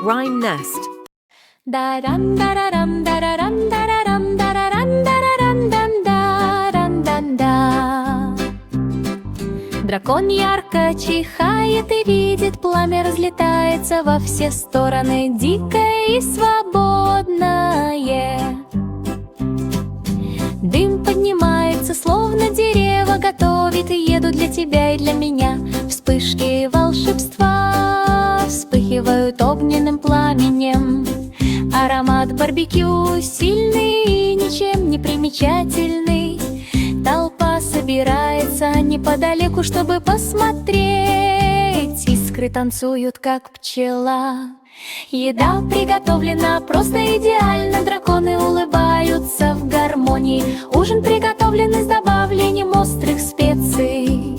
Rhyme nest. Даран дарарам дарарам дарарам дараран дараран дан даран дан да. Дракон ярко чихает и видит, пламя разлетается во все стороны, дикое и свободное. Дым поднимается, словно дерево готовит, и едут для тебя и для меня. Вспышки волшебства вспыхивают огненным пламенем. Аромат барбекю сильный и ничем не примечательный. Толпа собирается неподалеку, чтобы посмотреть. Искры танцуют, как пчела. Еда приготовлена просто идеально. Драконы улыбаются в гармонии. Ужин приготовлен с добавлением острых специй.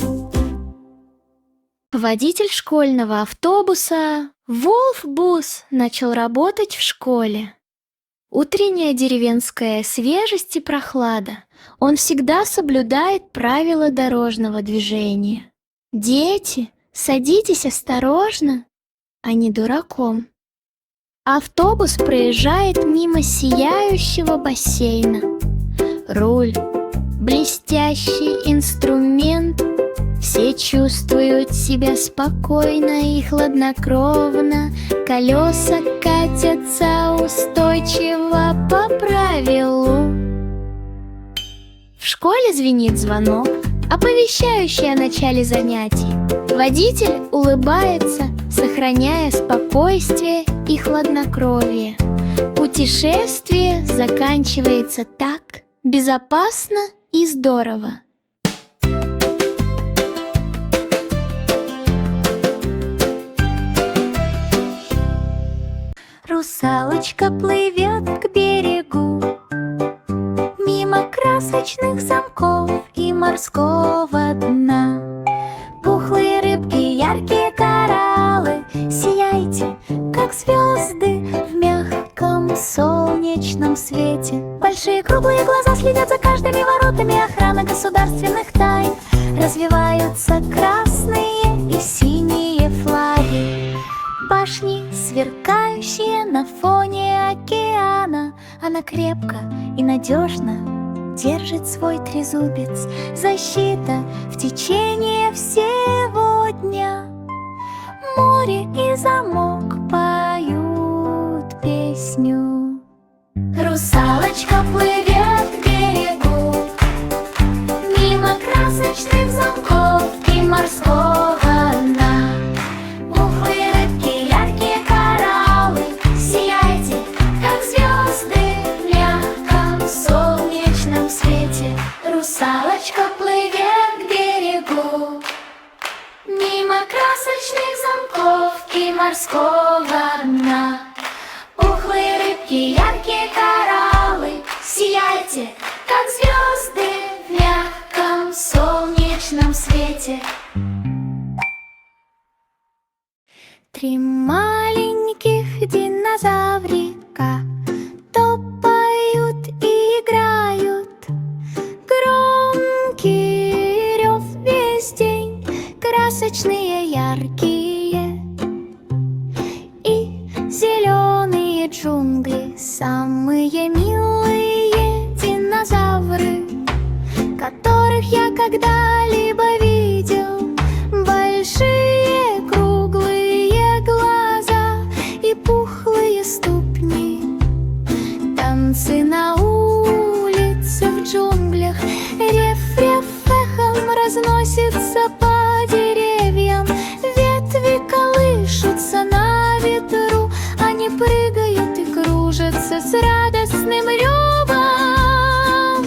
Водитель школьного автобуса Вулфбус начал работать в школе. Утренняя деревенская свежесть и прохлада. Он всегда соблюдает правила дорожного движения. Дети, садитесь осторожно, а не дураком. Автобус проезжает мимо сияющего бассейна. Руль, блестящий инструмент. Все чувствуют себя спокойно и хладнокровно. Колеса катятся устойчиво по правилу. В школе звенит звонок, оповещающий о начале занятий. Водитель улыбается, сохраняя спокойствие и хладнокровие. Путешествие заканчивается так безопасно и здорово. Русалочка плывет к берегу, мимо красочных замков и морского дна. Пухлые рыбки, яркие кораллы, сияйте, как звезды в мягком солнечном свете. Большие круглые глаза следят за каждыми воротами охраны государственных тайн. Развиваются красные и синие флаги. Башни, сверкающие на фоне океана. Она крепко и надежно держит свой трезубец. Защита в течение всего дня. Море и замок поют песню. Русалочка плывет к берегу, мимо красочных замков и морского дна. Пухлые рыбки, яркие кораллы, сияйте, как звезды в мягком солнечном свете. Русалочка плывет к берегу, мимо красочных замков и морского дна. Пухлые рыбки, яркие кораллы, сияйте, как звезды в мягком солнечном свете. Три маленьких динозаврика топают и играют. Громкий рев весь день, красочные, яркие. И зеленые джунгли, самые милые динозавры, которых я когда-либо видел. Большие круглые глаза и пухлые ступни. Танцы на улице в джунглях. Рев-рев эхом разносится по деревьям. Ветви колышутся на ветру. Они прыгают и кружатся с радостным ревом.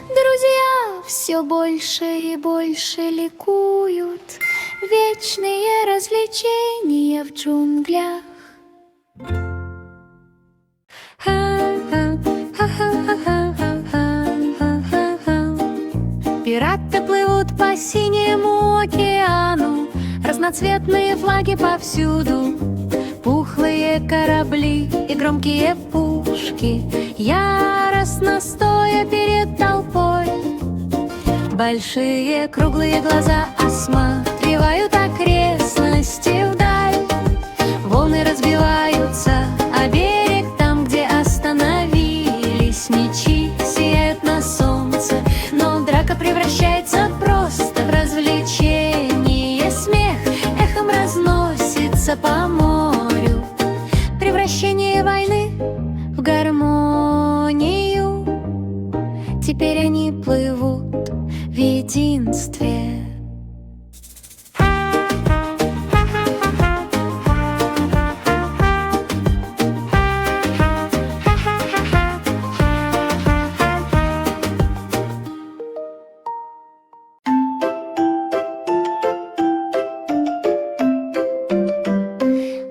Друзья все больше и больше ликуют. Вечные развлечения в джунглях. Пираты плывут по синему океану. Разноцветные флаги повсюду. Пухлые корабли и громкие пушки, яростно стоя перед толпой. Большие круглые глаза осматривают окрестности вдаль. Волны разбиваются носятся по морю. Превращение войны в гармонию. Теперь они плывут в единстве.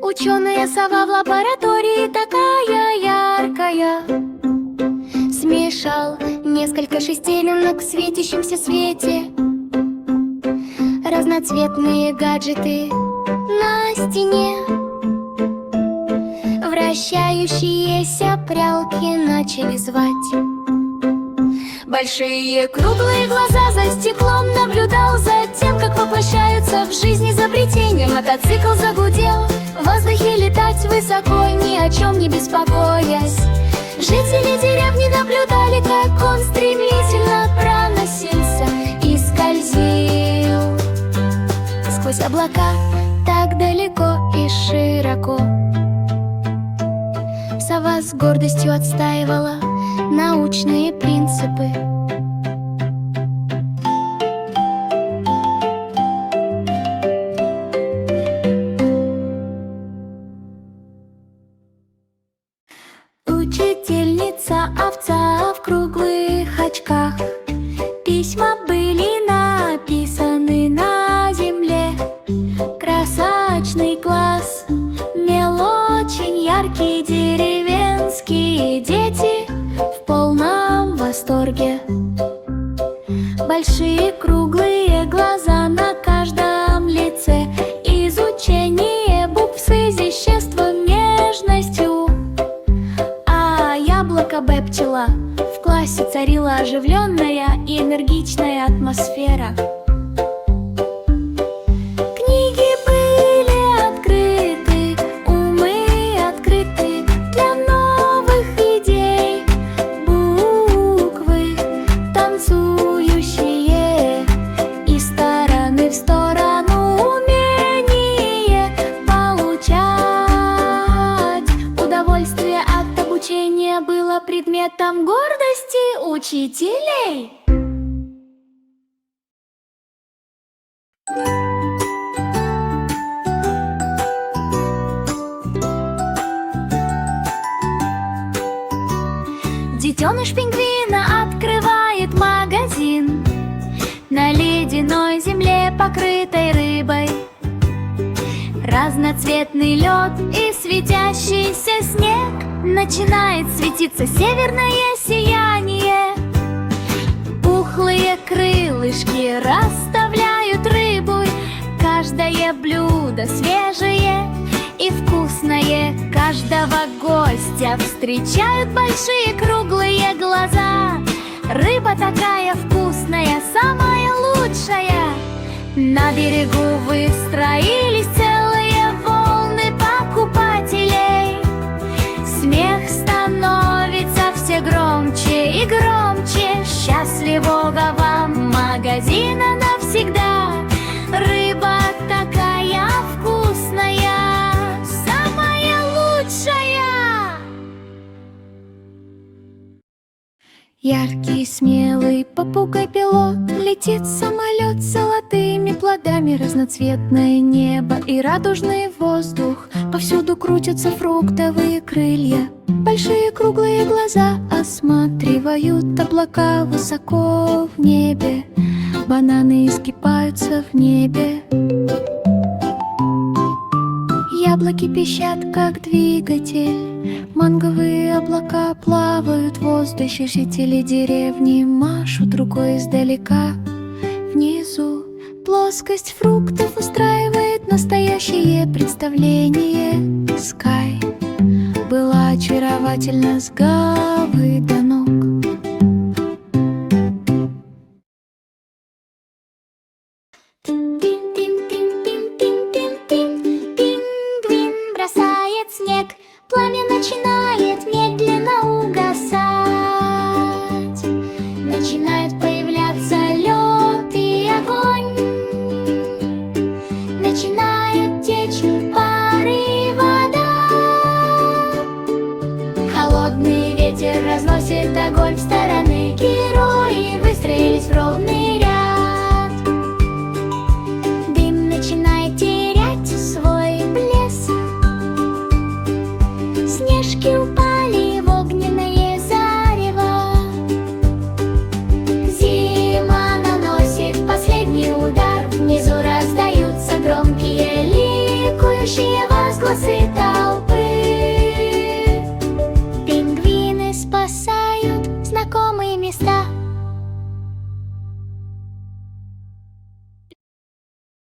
Ученая сова в лаборатории такая яркая. Смешал несколько шестеренок в светящемся свете. Разноцветные гаджеты на стене. Вращающиеся прялки начали звать. Большие круглые глаза за стеклом наблюдал за тем, как воплощаются в жизнь изобретения. Мотоцикл загудел, в воздухе летать высоко, ни о чем не беспокоясь. Жители деревни наблюдали, как он стремительно проносился и скользил сквозь облака так далеко и широко. Сова с гордостью отстаивала научные принципы. Учительница овца в круглых очках. Письма были написаны на земле. Красочный класс мел очень яркий. Деревенские дети в полном восторге. Большие круглые глаза на каждом лице. Изучение букв с изяществом, нежностью. А яблоко Б пчела. В классе царила оживленная и энергичная атмосфера. Книги были открыты, умы открыты для новых идей. Буквы танцующие из стороны в сторону. Умение получать удовольствие от обучения было предметом гордости учителей. Детеныш пингвина открывает магазин на ледяной земле, покрытой рыбой. Разноцветный лед и светящийся снег. Начинает светиться северное сияние. Пухлые крылышки расставляют рыбу. Каждое блюдо свежее и вкусное. Каждого гостя встречают большие круглые глаза. Рыба такая вкусная, самая лучшая. На берегу выстроились целые волны покупателей. Смех становится все громче и громче. Счастливого вам магазина навсегда. Рыба такая вкусная, самая лучшая. Яркий, смелый попугай-пилот. Летит самолет с золотыми плодами. Разноцветное небо и радужный воздух. Повсюду крутятся фруктовые крылья. Большие круглые глаза осматривают облака высоко в небе. Бананы изгибаются в небе. Яблоки пищат, как двигатель. Манговые облака плавают в воздухе. Жители деревни машут рукой издалека. Внизу плоскость фруктов устраивает настоящее представление. Скай была очаровательна с головы до ног. Пингвин бросает снег. Пламя начинает медленно угасать. Начинает появляться лед и огонь. Начинает течь по обе стороны герои выстроились в ровный ряд. Дым начинает терять свой блеск, снежки упали в огненное зарево. Зима наносит последний удар, внизу раздаются громкие ликующие возгласы.